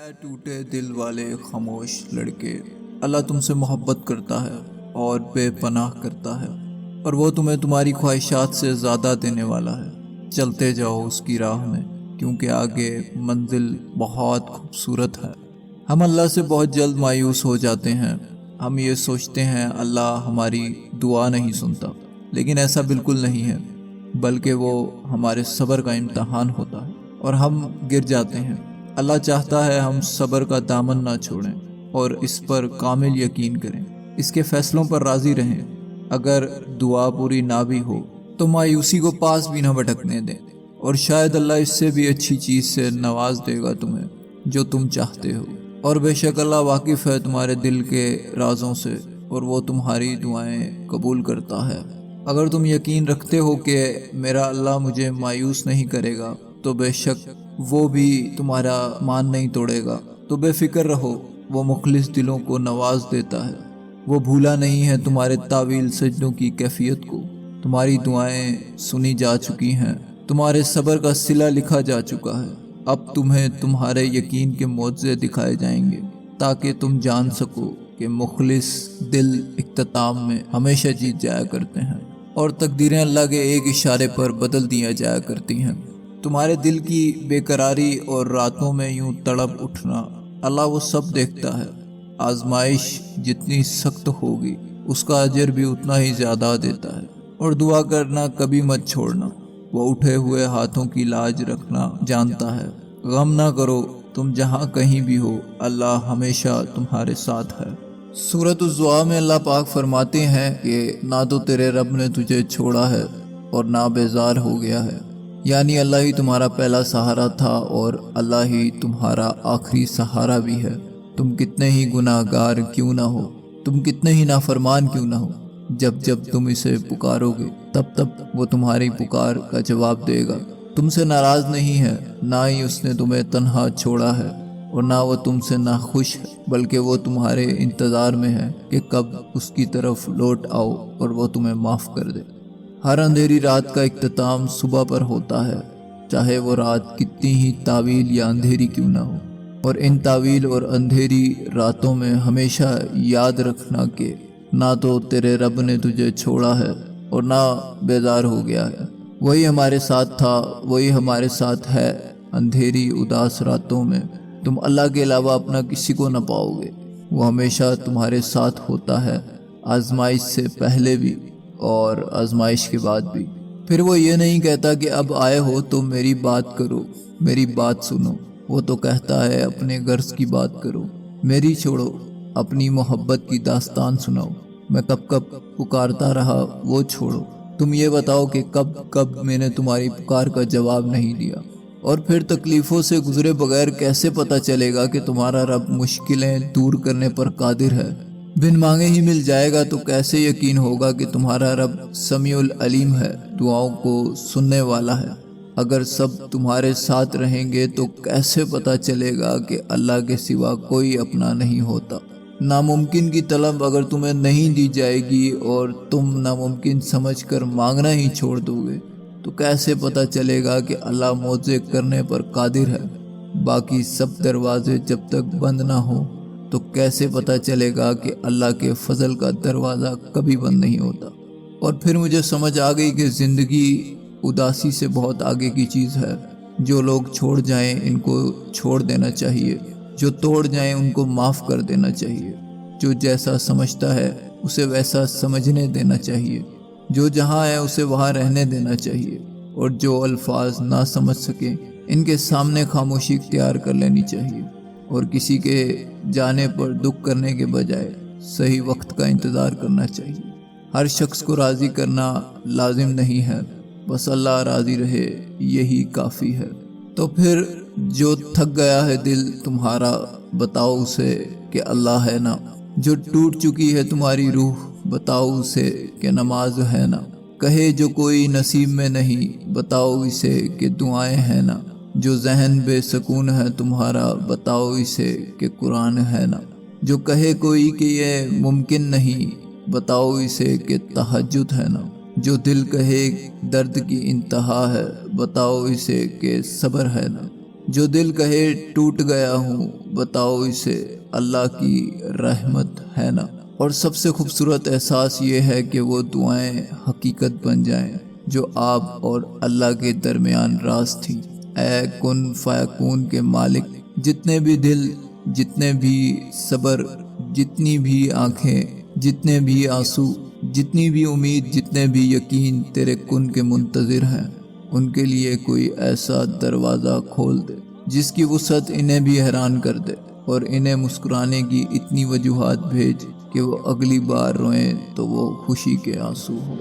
اے ٹوٹے دل والے خاموش لڑکے، اللہ تم سے محبت کرتا ہے اور بے پناہ کرتا ہے، اور وہ تمہیں تمہاری خواہشات سے زیادہ دینے والا ہے۔ چلتے جاؤ اس کی راہ میں، کیونکہ آگے منزل بہت خوبصورت ہے۔ ہم اللہ سے بہت جلد مایوس ہو جاتے ہیں۔ ہم یہ سوچتے ہیں اللہ ہماری دعا نہیں سنتا، لیکن ایسا بالکل نہیں ہے، بلکہ وہ ہمارے صبر کا امتحان ہوتا ہے اور ہم گر جاتے ہیں۔ اللہ چاہتا ہے ہم صبر کا دامن نہ چھوڑیں اور اس پر کامل یقین کریں، اس کے فیصلوں پر راضی رہیں۔ اگر دعا پوری نہ بھی ہو تو مایوسی کو پاس بھی نہ بھٹکنے دیں، اور شاید اللہ اس سے بھی اچھی چیز سے نواز دے گا تمہیں جو تم چاہتے ہو۔ اور بے شک اللہ واقف ہے تمہارے دل کے رازوں سے، اور وہ تمہاری دعائیں قبول کرتا ہے۔ اگر تم یقین رکھتے ہو کہ میرا اللہ مجھے مایوس نہیں کرے گا، تو بے شک وہ بھی تمہارا مان نہیں توڑے گا۔ تو بے فکر رہو، وہ مخلص دلوں کو نواز دیتا ہے۔ وہ بھولا نہیں ہے تمہارے طویل سجدوں کی کیفیت کو۔ تمہاری دعائیں سنی جا چکی ہیں، تمہارے صبر کا صلہ لکھا جا چکا ہے۔ اب تمہیں تمہارے یقین کے معجزے دکھائے جائیں گے، تاکہ تم جان سکو کہ مخلص دل اختتام میں ہمیشہ جیت جایا کرتے ہیں، اور تقدیریں اللہ کے ایک اشارے پر بدل دیا جایا کرتی ہیں۔ تمہارے دل کی بے قراری اور راتوں میں یوں تڑپ اٹھنا، اللہ وہ سب دیکھتا ہے۔ آزمائش جتنی سخت ہوگی اس کا اجر بھی اتنا ہی زیادہ دیتا ہے۔ اور دعا کرنا کبھی مت چھوڑنا، وہ اٹھے ہوئے ہاتھوں کی لاج رکھنا جانتا ہے۔ غم نہ کرو، تم جہاں کہیں بھی ہو، اللہ ہمیشہ تمہارے ساتھ ہے۔ سورۃ الضحیٰ میں اللہ پاک فرماتے ہیں کہ نہ تو تیرے رب نے تجھے چھوڑا ہے اور نہ بیزار ہو گیا ہے، یعنی اللہ ہی تمہارا پہلا سہارا تھا اور اللہ ہی تمہارا آخری سہارا بھی ہے۔ تم کتنے ہی گناہ گار کیوں نہ ہو، تم کتنے ہی نافرمان کیوں نہ ہو، جب جب تم اسے پکارو گے تب تب وہ تمہاری پکار کا جواب دے گا۔ تم سے ناراض نہیں ہے، نہ ہی اس نے تمہیں تنہا چھوڑا ہے، اور نہ وہ تم سے ناخوش ہے، بلکہ وہ تمہارے انتظار میں ہے کہ کب اس کی طرف لوٹ آؤ اور وہ تمہیں معاف کر دے۔ ہر اندھیری رات کا اختتام صبح پر ہوتا ہے، چاہے وہ رات کتنی ہی طویل یا اندھیری کیوں نہ ہو۔ اور ان طویل اور اندھیری راتوں میں ہمیشہ یاد رکھنا کہ نہ تو تیرے رب نے تجھے چھوڑا ہے اور نہ بیزار ہو گیا ہے۔ وہی ہمارے ساتھ تھا، وہی ہمارے ساتھ ہے۔ اندھیری اداس راتوں میں تم اللہ کے علاوہ اپنا کسی کو نہ پاؤ گے۔ وہ ہمیشہ تمہارے ساتھ ہوتا ہے، آزمائش سے پہلے بھی اور آزمائش کے بعد بھی۔ پھر وہ یہ نہیں کہتا کہ اب آئے ہو تو میری بات کرو، میری بات سنو۔ وہ تو کہتا ہے اپنے غرض کی بات کرو، میری چھوڑو، اپنی محبت کی داستان سناؤ۔ میں کب کب پکارتا رہا، وہ چھوڑو۔ تم یہ بتاؤ کہ کب کب میں نے تمہاری پکار کا جواب نہیں دیا۔ اور پھر تکلیفوں سے گزرے بغیر کیسے پتہ چلے گا کہ تمہارا رب مشکلیں دور کرنے پر قادر ہے؟ بن مانگے ہی مل جائے گا تو کیسے یقین ہوگا کہ تمہارا رب سمیع العلیم ہے، دعاؤں کو سننے والا ہے؟ اگر سب تمہارے ساتھ رہیں گے تو کیسے پتہ چلے گا کہ اللہ کے سوا کوئی اپنا نہیں ہوتا؟ ناممکن کی طلب اگر تمہیں نہیں دی جائے گی اور تم ناممکن سمجھ کر مانگنا ہی چھوڑ دو گے تو کیسے پتہ چلے گا کہ اللہ معجزے کرنے پر قادر ہے؟ باقی سب دروازے جب تک بند نہ ہوں تو کیسے پتہ چلے گا کہ اللہ کے فضل کا دروازہ کبھی بند نہیں ہوتا؟ اور پھر مجھے سمجھ آ گئی کہ زندگی اداسی سے بہت آگے کی چیز ہے۔ جو لوگ چھوڑ جائیں ان کو چھوڑ دینا چاہیے، جو توڑ جائیں ان کو معاف کر دینا چاہیے، جو جیسا سمجھتا ہے اسے ویسا سمجھنے دینا چاہیے، جو جہاں ہے اسے وہاں رہنے دینا چاہیے، اور جو الفاظ نہ سمجھ سکیں ان کے سامنے خاموشی اختیار کر لینی چاہیے، اور کسی کے جانے پر دکھ کرنے کے بجائے صحیح وقت کا انتظار کرنا چاہیے۔ ہر شخص کو راضی کرنا لازم نہیں ہے، بس اللہ راضی رہے یہی کافی ہے۔ تو پھر جو تھک گیا ہے دل تمہارا، بتاؤ اسے کہ اللہ ہے نا۔ جو ٹوٹ چکی ہے تمہاری روح، بتاؤ اسے کہ نماز ہے نا۔ کہے جو کوئی نصیب میں نہیں، بتاؤ اسے کہ دعائیں ہیں نا۔ جو ذہن بے سکون ہے تمہارا، بتاؤ اسے کہ قرآن ہے نا۔ جو کہے کوئی کہ یہ ممکن نہیں، بتاؤ اسے کہ تہجد ہے نا۔ جو دل کہے درد کی انتہا ہے، بتاؤ اسے کہ صبر ہے نا۔ جو دل کہے ٹوٹ گیا ہوں بتاؤ اسے اللہ کی رحمت ہے نا۔ اور سب سے خوبصورت احساس یہ ہے کہ وہ دعائیں حقیقت بن جائیں جو آپ اور اللہ کے درمیان راز تھیں۔ اے کن فیکون کے مالک، جتنے بھی دل، جتنے بھی صبر، جتنی بھی آنکھیں، جتنے بھی آنسو، جتنی بھی امید، جتنے بھی یقین تیرے کن کے منتظر ہیں، ان کے لیے کوئی ایسا دروازہ کھول دے جس کی وسعت انہیں بھی حیران کر دے، اور انہیں مسکرانے کی اتنی وجوہات بھیج کہ وہ اگلی بار روئیں تو وہ خوشی کے آنسو ہوں۔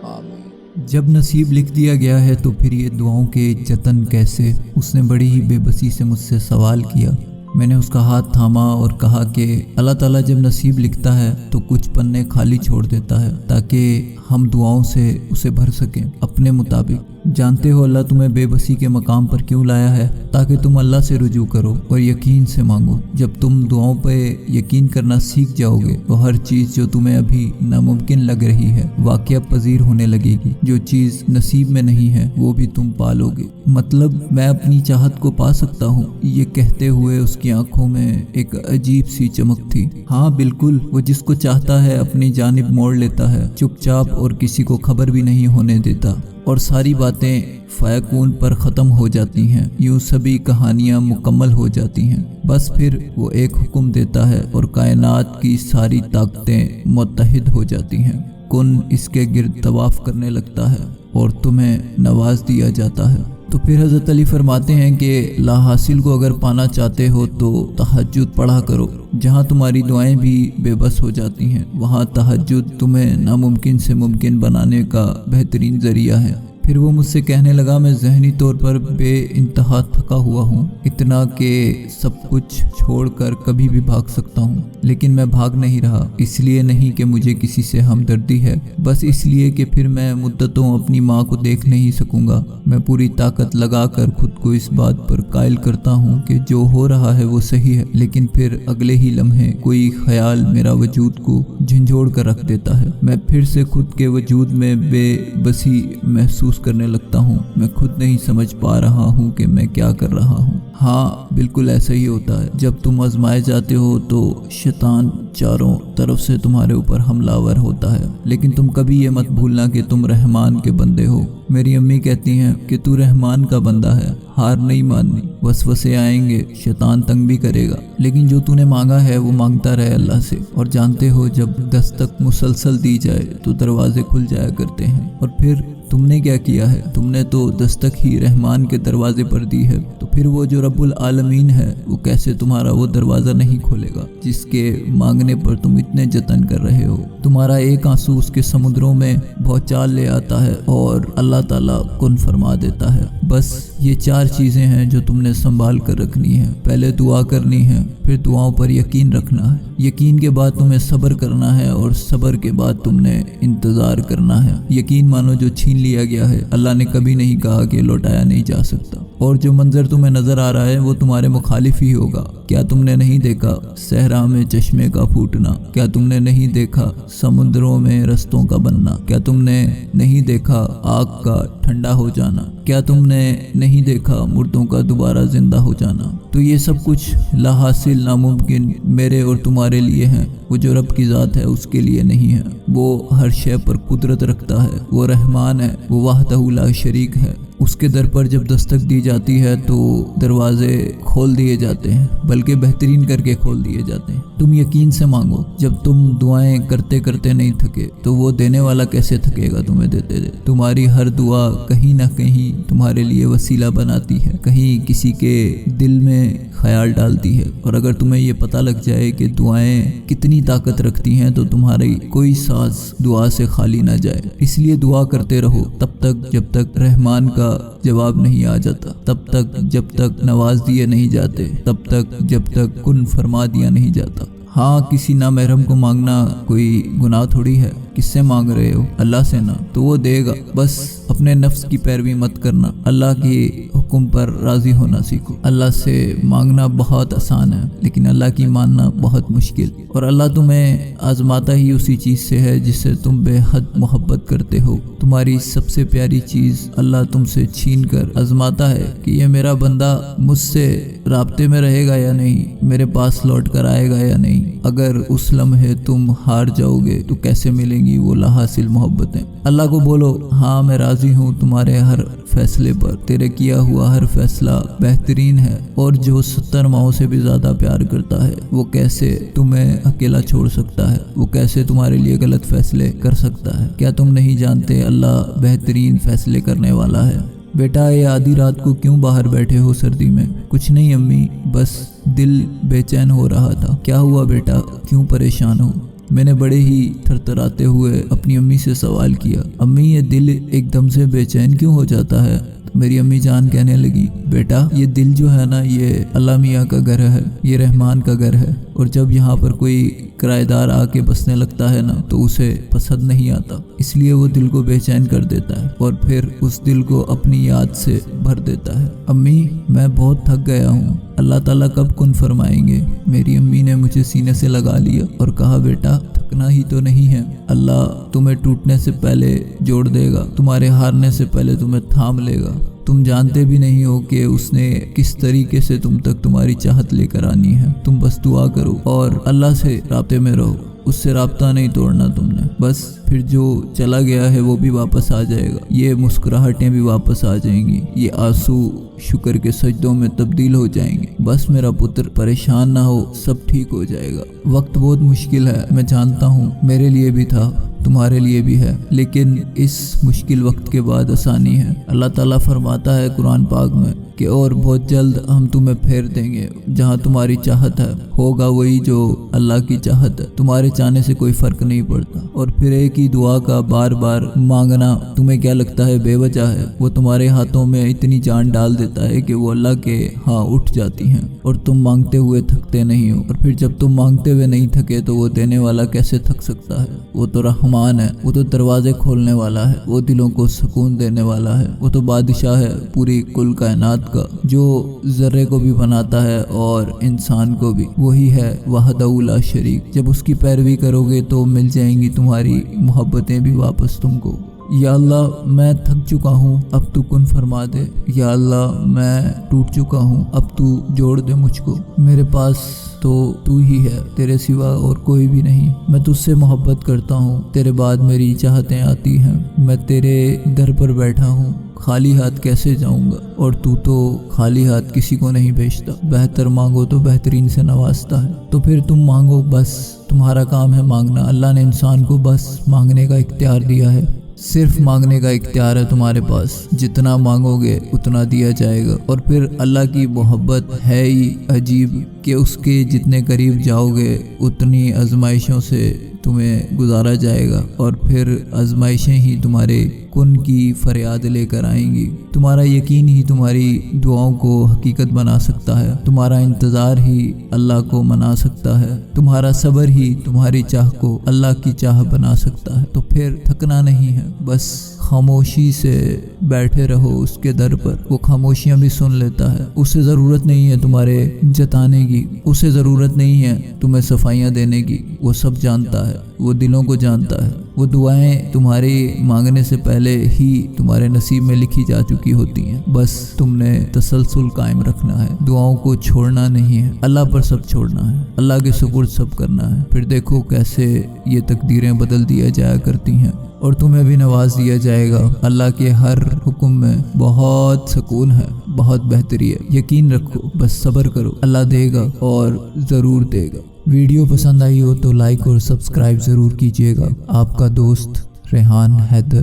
آمین۔ جب نصیب لکھ دیا گیا ہے تو پھر یہ دعاؤں کے جتن کیسے؟ اس نے بڑی ہی بے بسی سے مجھ سے سوال کیا۔ میں نے اس کا ہاتھ تھاما اور کہا کہ اللہ تعالیٰ جب نصیب لکھتا ہے تو کچھ پنے خالی چھوڑ دیتا ہے تاکہ ہم دعاؤں سے اسے بھر سکیں اپنے مطابق۔ جانتے ہو اللہ تمہیں بے بسی کے مقام پر کیوں لایا ہے؟ تاکہ تم اللہ سے رجوع کرو اور یقین سے مانگو۔ جب تم دعاؤں پہ یقین کرنا سیکھ جاؤ گے تو ہر چیز جو تمہیں ابھی ناممکن لگ رہی ہے واقعہ پذیر ہونے لگے گی۔ جو چیز نصیب میں نہیں ہے وہ بھی تم پالو گے۔ مطلب میں اپنی چاہت کو پا سکتا ہوں؟ یہ کہتے ہوئے اس کی آنکھوں میں ایک عجیب سی چمک تھی۔ ہاں بالکل، وہ جس کو چاہتا ہے اپنی جانب موڑ لیتا ہے، چپ چاپ اور کسی کو خبر بھی نہیں ہونے دیتا، اور ساری باتیں فیکون پر ختم ہو جاتی ہیں، یوں سبھی کہانیاں مکمل ہو جاتی ہیں۔ بس پھر وہ ایک حکم دیتا ہے اور کائنات کی ساری طاقتیں متحد ہو جاتی ہیں۔ کن اس کے گرد طواف کرنے لگتا ہے اور تمہیں نواز دیا جاتا ہے۔ تو پھر حضرت علی فرماتے ہیں کہ لا حاصل کو اگر پانا چاہتے ہو تو تہجد پڑھا کرو۔ جہاں تمہاری دعائیں بھی بے بس ہو جاتی ہیں وہاں تہجد تمہیں ناممکن سے ممکن بنانے کا بہترین ذریعہ ہے۔ پھر وہ مجھ سے کہنے لگا میں ذہنی طور پر بے انتہا تھکا ہوا ہوں، اتنا کہ سب کچھ چھوڑ کر کبھی بھی بھاگ سکتا ہوں، لیکن میں بھاگ نہیں رہا، اس لیے نہیں کہ مجھے کسی سے ہمدردی ہے، بس اس لیے کہ پھر میں مدتوں اپنی ماں کو دیکھ نہیں سکوں گا۔ میں پوری طاقت لگا کر خود کو اس بات پر قائل کرتا ہوں کہ جو ہو رہا ہے وہ صحیح ہے، لیکن پھر اگلے ہی لمحے کوئی خیال میرا وجود کو جھنجھوڑ کر رکھ دیتا ہے۔ میں پھر سے خود کے وجود میں بے بسی محسوس کرنے لگتا ہوں۔ میں خود نہیں سمجھ پا رہا ہوں کہ میں کیا کر رہا ہوں۔ ہاں بالکل ایسا ہی ہوتا ہے، جب تم آزمائے جاتے ہو تو شیطان چاروں طرف سے تمہارے اوپر حملہ آور ہوتا ہے، لیکن تم کبھی یہ مت بھولنا کہ تم رحمان کے بندے ہو۔ میری امی کہتی ہیں کہ تو رحمان کا بندہ ہے، ہار نہیں ماننی، وسوسے آئیں گے، شیطان تنگ بھی کرے گا، لیکن جو تو نے مانگا ہے وہ مانگتا رہے اللہ سے۔ اور جانتے ہو جب دستک مسلسل دی جائے تو دروازے کھل جایا کرتے ہیں۔ اور پھر تم نے کیا کیا ہے؟ تم نے تو دستک ہی رحمان کے دروازے پر دی ہے، تو پھر وہ جو رب العالمین ہے وہ کیسے تمہارا وہ دروازہ نہیں کھولے گا جس کے مانگنے پر تم اتنے جتن کر رہے ہو؟ تمہارا ایک آنسو اس کے سمندروں میں بھونچال لے آتا ہے اور اللہ تعالیٰ کن فرما دیتا ہے۔ بس یہ چار چیزیں ہیں جو تم نے سنبھال کر رکھنی ہے۔ پہلے دعا کرنی ہے، پھر دعاؤں پر یقین رکھنا ہے، یقین کے بعد تمہیں صبر کرنا ہے، اور صبر کے بعد تم نے انتظار کرنا ہے۔ یقین مانو جو چھین لیا گیا ہے اللہ نے کبھی نہیں کہا کہ لوٹایا نہیں جا سکتا، اور جو منظر تمہیں نظر آ رہا ہے وہ تمہارے مخالف ہی ہوگا۔ کیا تم نے نہیں دیکھا صحرا میں چشمے کا پھوٹنا؟ کیا تم نے نہیں دیکھا سمندروں میں رستوں کا بننا؟ کیا تم نے نہیں دیکھا آگ کا ٹھنڈا ہو جانا؟ کیا تم نے نہیں دیکھا مردوں کا دوبارہ زندہ ہو جانا؟ تو یہ سب کچھ لا حاصل ناممکن میرے اور تمہارے لیے ہیں، وہ جو رب کی ذات ہے اس کے لیے نہیں ہے۔ وہ ہر شے پر قدرت رکھتا ہے، وہ رحمان ہے، وہ وحدہ لا شریک ہے۔ اس کے در پر جب دستک دی جاتی ہے تو دروازے کھول دیے جاتے ہیں، بلکہ بہترین کر کے کھول دیے جاتے ہیں۔ تم یقین سے مانگو، جب تم دعائیں کرتے کرتے نہیں تھکے تو وہ دینے والا کیسے تھکے گا تمہیں دیتے دے؟ تمہاری ہر دعا کہیں نہ کہیں تمہارے لیے وسیلہ بناتی ہے، کہیں کسی کے دل میں خیال ڈالتی ہے، اور اگر تمہیں یہ پتہ لگ جائے کہ دعائیں کتنی طاقت رکھتی ہیں تو تمہاری کوئی ساز دعا سے خالی نہ جائے۔ اس لیے دعا کرتے رہو تب تک جب تک رحمان کا جواب نہیں آ جاتا، تب تک جب تک نواز دیے نہیں جاتے، تب تک جب تک کن فرما دیا نہیں جاتا۔ ہاں کسی نامحرم کو مانگنا کوئی گناہ تھوڑی ہے، کس سے مانگ رہے ہو؟ اللہ سے نا، تو وہ دے گا۔ بس اپنے نفس کی پیروی مت کرنا، اللہ کی حکم پر راضی ہونا سیکھو۔ اللہ سے مانگنا بہت آسان ہے لیکن اللہ کی ماننا بہت مشکل، اور اللہ تمہیں آزماتا ہی اسی چیز سے ہے جس سے تم بے حد محبت کرتے ہو۔ تمہاری سب سے پیاری چیز اللہ تم سے چھین کر آزماتا ہے کہ یہ میرا بندہ مجھ سے رابطے میں رہے گا یا نہیں، میرے پاس لوٹ کر آئے گا یا نہیں۔ اگر اس لمحے تم ہار جاؤ گے تو کیسے ملیں گی وہ لاحاصل محبتیں؟ اللہ کو بولو ہاں میں راضی ہوں تمہارے ہر فیصلے پر، تیرے کیا ہوا ہر فیصلہ بہترین ہے، اور جو 70 ماؤں سے بھی زیادہ پیار کرتا ہے وہ کیسے تمہیں اکیلا چھوڑ سکتا ہے، وہ کیسے تمہارے لیے غلط فیصلے کر سکتا ہے؟ کیا تم نہیں جانتے اللہ بہترین فیصلے کرنے والا ہے؟ بیٹا یہ آدھی رات کو کیوں باہر بیٹھے ہو سردی میں؟ کچھ نہیں امی، بس دل بے چین ہو رہا تھا۔ کیا ہوا بیٹا، کیوں پریشان ہو؟ میں نے بڑے ہی تھرتھراتے ہوئے اپنی امی سے سوال کیا۔ امی یہ دل ایک دم سے بے چین کیوں ہو جاتا ہے؟ میری امی جان کہنے لگی بیٹا یہ دل جو ہے نا یہ اللہ میاں کا گھر ہے، یہ رحمان کا گھر ہے، اور جب یہاں پر کوئی کرایہ دار آ کے بسنے لگتا ہے نا تو اسے پسند نہیں آتا، اس لیے وہ دل کو بے چین کر دیتا ہے اور پھر اس دل کو اپنی یاد سے بھر دیتا ہے۔ امی میں بہت تھک گیا ہوں، اللہ تعالیٰ کب کن فرمائیں گے؟ میری امی نے مجھے سینے سے لگا لیا اور کہا بیٹا تھکنا ہی تو نہیں ہے، اللہ تمہیں ٹوٹنے سے پہلے جوڑ دے گا، تمہارے ہارنے سے پہلے تمہیں تھام لے گا۔ تم جانتے بھی نہیں ہو کہ اس نے کس طریقے سے تم تک تمہاری چاہت لے کر آنی ہے۔ تم بس دعا کرو اور اللہ سے رابطے میں رہو، اس سے رابطہ نہیں توڑنا تم نے، بس پھر جو چلا گیا ہے وہ بھی واپس آ جائے گا، یہ مسکراہٹیں بھی واپس آ جائیں گی، یہ آنسو شکر کے سجدوں میں تبدیل ہو جائیں گے۔ بس میرا پتر پریشان نہ ہو، سب ٹھیک ہو جائے گا۔ وقت بہت مشکل ہے میں جانتا ہوں، میرے لیے بھی تھا، تمہارے لیے بھی ہے، لیکن اس مشکل وقت کے بعد آسانی ہے۔ اللہ تعالیٰ فرماتا ہے قرآن پاک میں کہ اور بہت جلد ہم تمہیں پھیر دیں گے، جہاں تمہاری چاہت ہے ہوگا وہی جو اللہ کی چاہت ہے، تمہارے چاہنے سے کوئی فرق نہیں پڑتا۔ اور پھر ایک ہی دعا کا بار بار مانگنا تمہیں کیا لگتا ہے بے وجہ ہے؟ وہ تمہارے ہاتھوں میں اتنی جان ڈال دیتا ہے کہ وہ اللہ کے ہاں اٹھ جاتی ہیں اور تم مانگتے ہوئے تھکتے نہیں ہو، اور پھر جب تم مانگتے ہوئے نہیں تھکے تو وہ دینے والا کیسے تھک سکتا ہے؟ وہ تو رحمان ہے، وہ تو دروازے کھولنے والا ہے، وہ دلوں کو سکون دینے والا ہے، وہ تو بادشاہ ہے پوری کل کائنات کا، جو ذرے کو بھی بناتا ہے اور انسان کو بھی، وہی ہے وحدہ لا شریک۔ جب اس کی پیروی کرو گے تو مل جائیں گی تمہاری محبتیں بھی واپس تم کو۔ یا اللہ میں تھک چکا ہوں، اب تو کن فرما دے۔ یا اللہ میں ٹوٹ چکا ہوں، اب تو جوڑ دے مجھ کو۔ میرے پاس تو ہی ہے، تیرے سوا اور کوئی بھی نہیں۔ میں تجھ سے محبت کرتا ہوں، تیرے بعد میری چاہتیں آتی ہیں، میں تیرے در پر بیٹھا ہوں، خالی ہاتھ کیسے جاؤں گا؟ اور تو خالی ہاتھ کسی کو نہیں بھیجتا، بہتر مانگو تو بہترین سے نوازتا ہے۔ تو پھر تم مانگو، بس تمہارا کام ہے مانگنا۔ اللہ نے انسان کو بس مانگنے کا اختیار دیا ہے، صرف مانگنے کا اختیار ہے تمہارے پاس، جتنا مانگو گے اتنا دیا جائے گا۔ اور پھر اللہ کی محبت ہے ہی عجیب کہ اس کے جتنے قریب جاؤ گے اتنی آزمائشوں سے تمہیں گزارا جائے گا، اور پھر آزمائشیں ہی تمہارے کن کی فریاد لے کر آئیں گی۔ تمہارا یقین ہی تمہاری دعاؤں کو حقیقت بنا سکتا ہے، تمہارا انتظار ہی اللہ کو منا سکتا ہے، تمہارا صبر ہی تمہاری چاہ کو اللہ کی چاہ بنا سکتا ہے۔ تو پھر تھکنا نہیں ہے، بس خاموشی سے بیٹھے رہو اس کے در پر، وہ خاموشیاں بھی سن لیتا ہے۔ اسے ضرورت نہیں ہے تمہارے جتانے کی، اسے ضرورت نہیں ہے تمہیں صفائیاں دینے کی، وہ سب جانتا ہے، وہ دلوں کو جانتا ہے، وہ دعائیں تمہاری مانگنے سے پہلے ہی تمہارے نصیب میں لکھی جا چکی ہوتی ہیں، بس تم نے تسلسل قائم رکھنا ہے، دعاؤں کو چھوڑنا نہیں ہے، اللہ پر سب چھوڑنا ہے، اللہ کے سپرد سب کرنا ہے۔ پھر دیکھو کیسے یہ تقدیریں بدل دیا جایا کرتی ہیں اور تمہیں بھی نواز دیا جائے گا۔ اللہ کے ہر حکم میں بہت سکون ہے، بہت بہتری ہے، یقین رکھو، بس صبر کرو، اللہ دے گا اور ضرور دے گا۔ ویڈیو پسند آئی ہو تو لائک اور سبسکرائب ضرور کیجیے گا۔ آپ کا دوست ریحان حیدر۔